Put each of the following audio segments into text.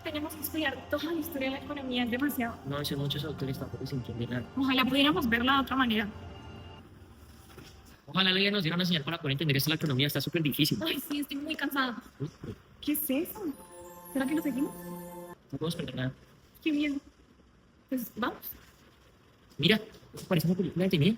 Tenemos que estudiar toda la historia de la economía, es demasiado. No, son muchos autores, tampoco se entiende nada. Ojalá pudiéramos verla de otra manera. Ojalá la vida nos diera una señal para poder entender esto de la economía, está súper difícil. Ay, sí, estoy muy cansada. Uy, ¿Qué es eso? ¿Será que lo seguimos? no podemos perder nada. Qué miedo. Pues vamos. Mira, parece una película de mí.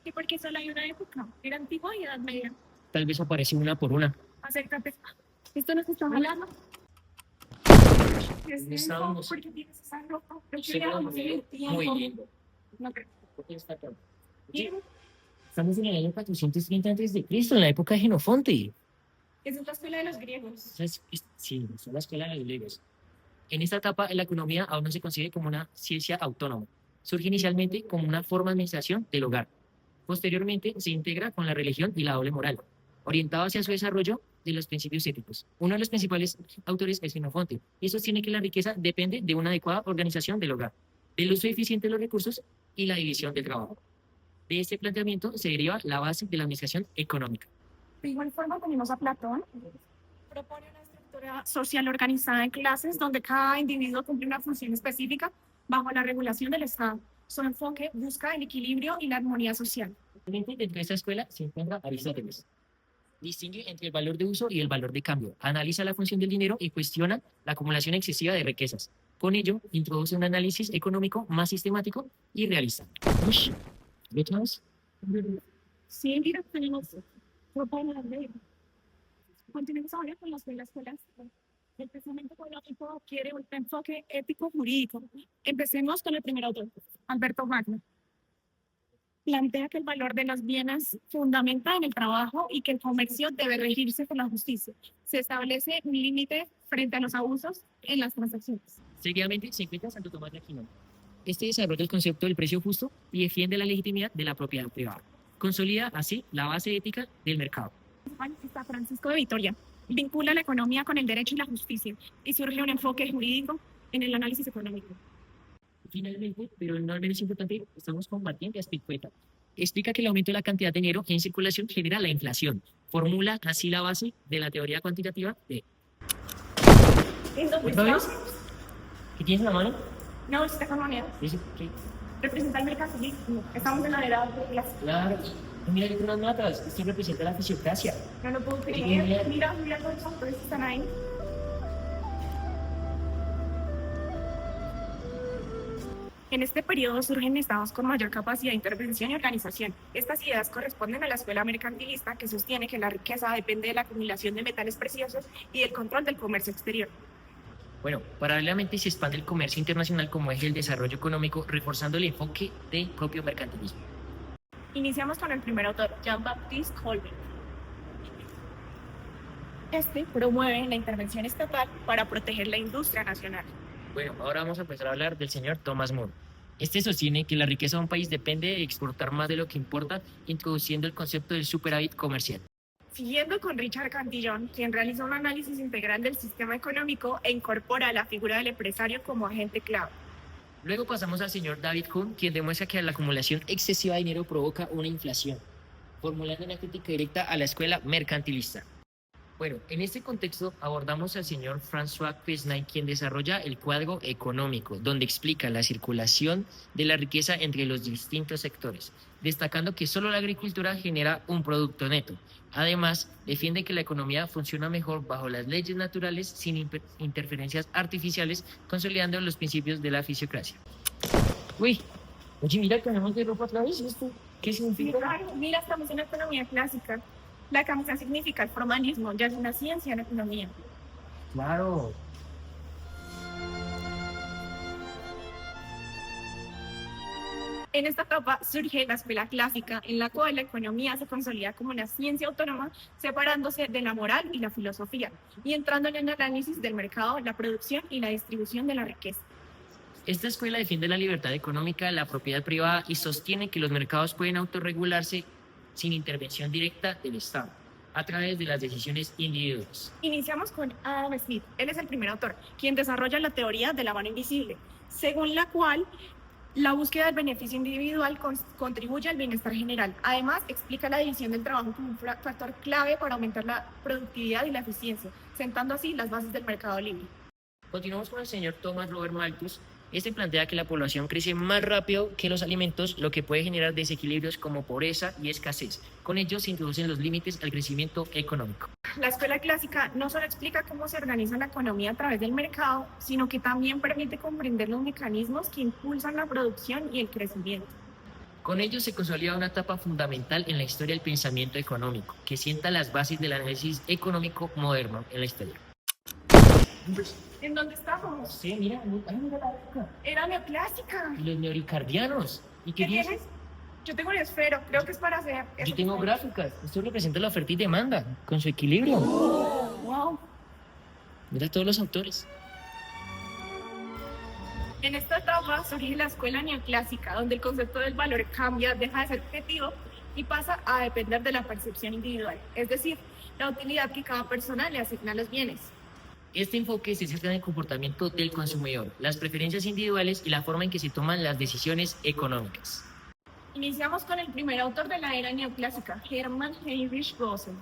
¿Y por qué solo hay una época? ¿Era antigua y edad media? Tal vez aparece una por una. Acércate. ¿Esto nos está hablando? ¿Qué es ¿Dónde eso? estábamos? ¿Por qué tienes esa ropa? Yo Sí, quería muy conseguir bien. tiempo. Muy bien. No creo. ¿Por qué está acá? ¿Qué? Estamos en el año 430 a.C., en la época de Jenofonte. Esa es la escuela de los griegos. Sí, es la escuela de los griegos. En esta etapa, la economía aún no se concibe como una ciencia autónoma. Surge inicialmente como una forma de administración del hogar. Posteriormente, se integra con la religión y la doble moral, orientado hacia su desarrollo de los principios éticos. Uno de los principales autores es Xenofonte, y sostiene que la riqueza depende de una adecuada organización del hogar, del uso eficiente de los recursos y la división del trabajo. De este planteamiento se deriva la base de la administración económica. De igual forma tenemos a Platón. Propone una estructura social organizada en clases donde cada individuo cumple una función específica bajo la regulación del Estado. Su enfoque busca el equilibrio y la armonía social. Dentro de esta escuela se encuentra Aristóteles. Distingue entre el valor de uso y el valor de cambio, analiza la función del dinero y cuestiona la acumulación excesiva de riquezas. Con ello, introduce un análisis económico más sistemático y realista. Ush, ¿vemos? Sí, mira, tenemos propone la ley. Continuemos ahora con las escuelas. El pensamiento económico quiere un enfoque ético-jurídico. Empecemos con el primer autor, Alberto Magno. Plantea que el valor de los bienes fundamenta en el trabajo y que el comercio debe regirse por la justicia. Se establece un límite frente a los abusos en las transacciones. Seguidamente se encuentra Santo Tomás de Aquino. Este desarrolla el concepto del precio justo y defiende la legitimidad de la propiedad privada. Consolida así la base ética del mercado. Está Francisco de Vitoria. Vincula la economía con el derecho y la justicia y surge un enfoque jurídico en el análisis económico. Finalmente, pero no menos importante, estamos con Martín de Azpilicueta. Explica que el aumento de la cantidad de dinero en circulación genera la inflación. Formula así la base de la teoría cuantitativa de... ¿Otra vez? ¿Qué tienes en la mano? No, esta economía Dice, ¿qué? representa el mercantilismo. Estamos en la era de las... Claro. Mira que unas notas. Esto representa la fisiocracia. No lo puedo creer. Mira, los autores están ahí. En este periodo surgen estados con mayor capacidad de intervención y organización. Estas ideas corresponden a la escuela mercantilista que sostiene que la riqueza depende de la acumulación de metales preciosos y del control del comercio exterior. Bueno, paralelamente se expande el comercio internacional como eje del desarrollo económico, reforzando el enfoque del propio mercantilismo. Iniciamos con el primer autor, Jean-Baptiste Holbein. Este promueve la intervención estatal para proteger la industria nacional. Bueno, ahora vamos a empezar a hablar del señor Thomas More. Este sostiene que la riqueza de un país depende de exportar más de lo que importa, introduciendo el concepto del superávit comercial. Siguiendo con Richard Cantillon, quien realiza un análisis integral del sistema económico e incorpora la figura del empresario como agente clave. Luego pasamos al señor David Hume, quien demuestra que la acumulación excesiva de dinero provoca una inflación, formulando una crítica directa a la escuela mercantilista. Bueno, en este contexto abordamos al señor François Quesnay, quien desarrolla el cuadro económico, donde explica la circulación de la riqueza entre los distintos sectores, destacando que solo la agricultura genera un producto neto. Además, defiende que la economía funciona mejor bajo las leyes naturales sin interferencias artificiales, consolidando los principios de la fisiocracia. Uy, oye, mira, cambiamos de ropa otra vez, ¿esto qué significa? Mira, estamos en la economía clásica. La camisa significa el formalismo, ya es una ciencia en economía. Claro. En esta etapa surge la escuela clásica, en la cual la economía se consolida como una ciencia autónoma, separándose de la moral y la filosofía, y entrando en el análisis del mercado, la producción y la distribución de la riqueza. Esta escuela defiende la libertad económica, la propiedad privada y sostiene que los mercados pueden autorregularse sin intervención directa del Estado, a través de las decisiones individuales. Iniciamos con Adam Smith. Él es el primer autor, quien desarrolla la teoría de la mano invisible, según la cual La búsqueda del beneficio individual contribuye al bienestar general. Además, explica la división del trabajo como un factor clave para aumentar la productividad y la eficiencia, sentando así las bases del mercado libre. Continuamos con el señor Thomas Robert Malthus. Este plantea que la población crece más rápido que los alimentos, lo que puede generar desequilibrios como pobreza y escasez. Con ello se introducen los límites al crecimiento económico. La escuela clásica no solo explica cómo se organiza la economía a través del mercado, sino que también permite comprender los mecanismos que impulsan la producción y el crecimiento. Con ello se consolida una etapa fundamental en la historia del pensamiento económico, que sienta las bases del análisis económico moderno en la historia. ¿En dónde estamos? Sí, mira la época. Era neoclásica. Y los neoricardianos. ¿Y qué ¿Qué dices? tienes? Yo tengo un esfero, creo que es para hacer... Yo tengo gráficas. Esto representa la oferta y demanda, con su equilibrio. Wow. Mira todos los autores. En esta etapa surge la escuela neoclásica, donde el concepto del valor cambia, deja de ser objetivo y pasa a depender de la percepción individual, es decir, la utilidad que cada persona le asigna a los bienes. Este enfoque se centra en el comportamiento del consumidor, las preferencias individuales y la forma en que se toman las decisiones económicas. Iniciamos con el primer autor de la era neoclásica, Hermann Heinrich Gödel.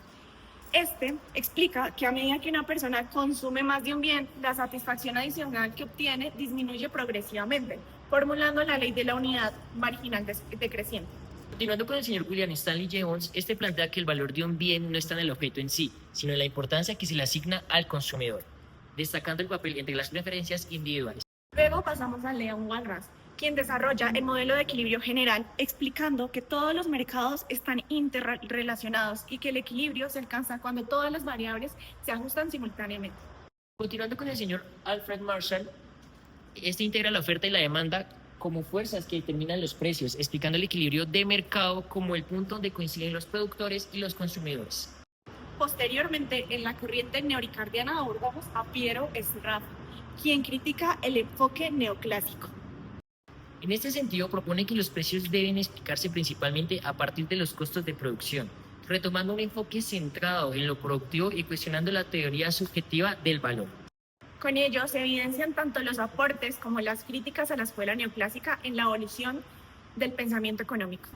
Este explica que a medida que una persona consume más de un bien, la satisfacción adicional que obtiene disminuye progresivamente, formulando la ley de la unidad marginal decreciente. Continuando con el señor William Stanley Jevons, este plantea que el valor de un bien no está en el objeto en sí, sino en la importancia que se le asigna al consumidor, destacando el papel entre las preferencias individuales. Luego pasamos a Leon Walras, quien desarrolla el modelo de equilibrio general, explicando que todos los mercados están interrelacionados y que el equilibrio se alcanza cuando todas las variables se ajustan simultáneamente. Continuando con el señor Alfred Marshall, este integra la oferta y la demanda como fuerzas que determinan los precios, explicando el equilibrio de mercado como el punto donde coinciden los productores y los consumidores. Posteriormente, en la corriente neoricardiana abordamos a Piero Sraffa, quien critica el enfoque neoclásico. En este sentido, propone que los precios deben explicarse principalmente a partir de los costos de producción, retomando un enfoque centrado en lo productivo y cuestionando la teoría subjetiva del valor. Con ello se evidencian tanto los aportes como las críticas a la escuela neoclásica en la evolución del pensamiento económico.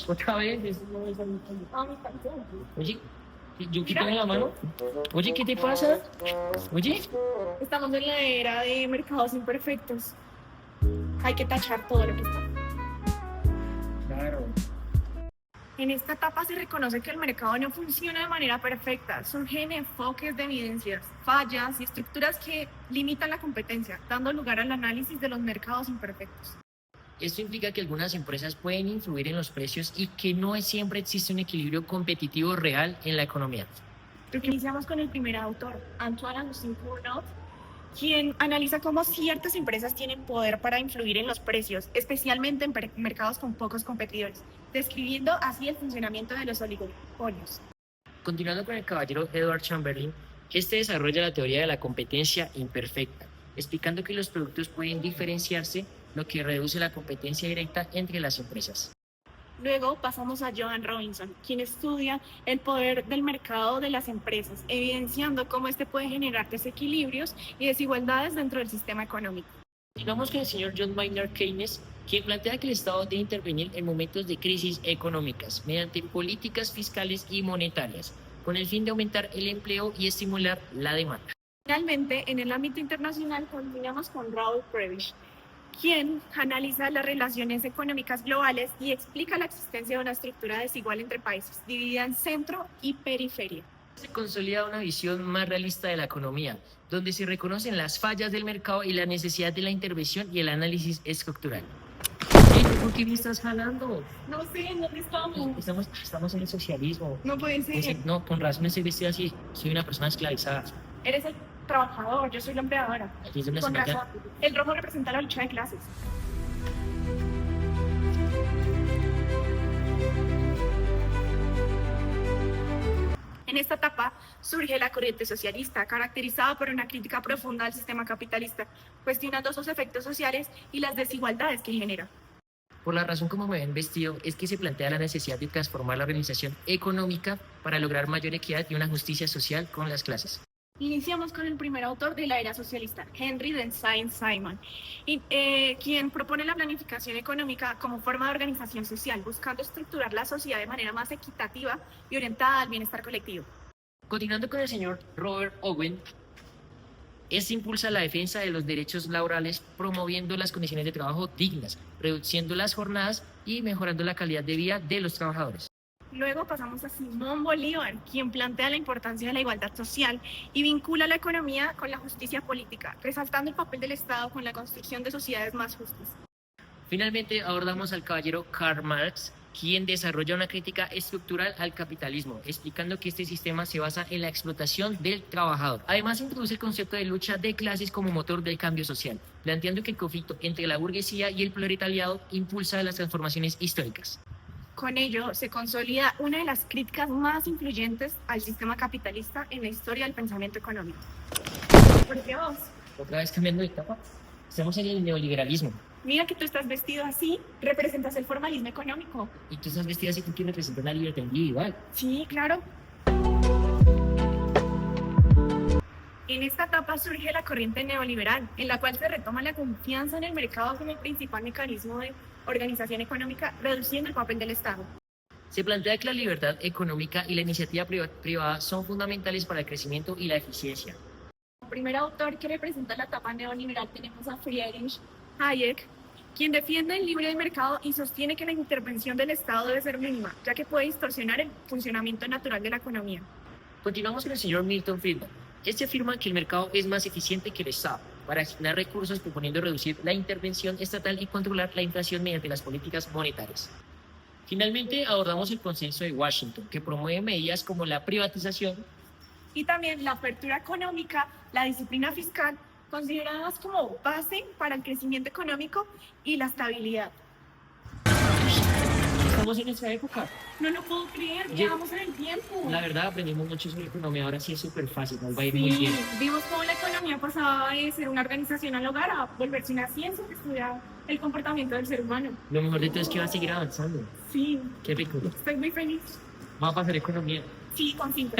Otra vez, oye, yo quito en la mano. Oye, ¿qué te pasa? Oye, Estamos en la era de mercados imperfectos. Hay que tachar todo lo que está. claro. En esta etapa se reconoce que el mercado no funciona de manera perfecta. Surgen enfoques de evidencias, fallas y estructuras que limitan la competencia, dando lugar al análisis de los mercados imperfectos. Esto implica que algunas empresas pueden influir en los precios y que no siempre existe un equilibrio competitivo real en la economía. Iniciamos con el primer autor, Antoine-Auguste Cournot, quien analiza cómo ciertas empresas tienen poder para influir en los precios, especialmente en mercados con pocos competidores, describiendo así el funcionamiento de los oligopolios. Continuando con el caballero Edward Chamberlain, este desarrolla la teoría de la competencia imperfecta, explicando que los productos pueden diferenciarse, lo que reduce la competencia directa entre las empresas. Luego pasamos a Joan Robinson, quien estudia el poder del mercado de las empresas, evidenciando cómo este puede generar desequilibrios y desigualdades dentro del sistema económico. Continuamos con el señor John Maynard Keynes, quien plantea que el Estado debe intervenir en momentos de crisis económicas mediante políticas fiscales y monetarias, con el fin de aumentar el empleo y estimular la demanda. Finalmente, en el ámbito internacional, continuamos con Raoul Prebisch, quien analiza las relaciones económicas globales y explica la existencia de una estructura desigual entre países, dividida en centro y periferia. Se consolida una visión más realista de la economía, donde se reconocen las fallas del mercado y la necesidad de la intervención y el análisis estructural. ¿Por qué me estás jalando? No sé, ¿en dónde estamos? Estamos en el socialismo. No puede ser. No, con razón estoy vestido así. Soy una persona esclavizada. Eres el trabajador, yo soy la empleadora. Aquí es donde se Con me razón. queda. El rojo representa la lucha de clases. En esta etapa surge la corriente socialista, caracterizada por una crítica profunda al sistema capitalista, cuestionando sus efectos sociales y las desigualdades que genera. Por la razón como me ven vestido, es que se plantea la necesidad de transformar la organización económica para lograr mayor equidad y una justicia social con las clases. Iniciamos con el primer autor de la era socialista, Henry de Saint-Simon, quien propone la planificación económica como forma de organización social, buscando estructurar la sociedad de manera más equitativa y orientada al bienestar colectivo. Continuando con el señor Robert Owen, este impulsa la defensa de los derechos laborales, promoviendo las condiciones de trabajo dignas, reduciendo las jornadas y mejorando la calidad de vida de los trabajadores. Luego pasamos a Simón Bolívar, quien plantea la importancia de la igualdad social y vincula la economía con la justicia política, resaltando el papel del Estado con la construcción de sociedades más justas. Finalmente abordamos al caballero Karl Marx, quien desarrolla una crítica estructural al capitalismo, explicando que este sistema se basa en la explotación del trabajador. Además, introduce el concepto de lucha de clases como motor del cambio social, planteando que el conflicto entre la burguesía y el proletariado impulsa las transformaciones históricas. Con ello, se consolida una de las críticas más influyentes al sistema capitalista en la historia del pensamiento económico. ¿Por qué vos? Otra vez cambiando de etapa, estamos en el neoliberalismo. Mira que tú estás vestido así, representas el formalismo económico. Y tú estás vestida así porque representa una libertad individual. Sí, claro. En esta etapa surge la corriente neoliberal, en la cual se retoma la confianza en el mercado como el principal mecanismo de organización económica, reduciendo el papel del Estado. Se plantea que la libertad económica y la iniciativa privada son fundamentales para el crecimiento y la eficiencia. Como primer autor que representa la etapa neoliberal tenemos a Friedrich Hayek, quien defiende el libre mercado y sostiene que la intervención del Estado debe ser mínima, ya que puede distorsionar el funcionamiento natural de la economía. Continuamos con el señor Milton Friedman. Este afirma que el mercado es más eficiente que el Estado para asignar recursos, proponiendo reducir la intervención estatal y controlar la inflación mediante las políticas monetarias. Finalmente, abordamos el consenso de Washington, que promueve medidas como la privatización Y también la apertura económica, la disciplina fiscal, consideradas como base para el crecimiento económico y la estabilidad. Estamos en esta época. No lo puedo creer, llevamos en el tiempo. La verdad, aprendimos mucho sobre economía. Ahora sí es súper fácil, nos va a ir muy bien. Vimos cómo la economía pasaba de ser una organización al hogar a volverse una ciencia que estudia el comportamiento del ser humano. Lo mejor de todo es que va a seguir avanzando. Sí, Qué rico. estoy muy feliz. Va a pasar economía. Sí, con 5.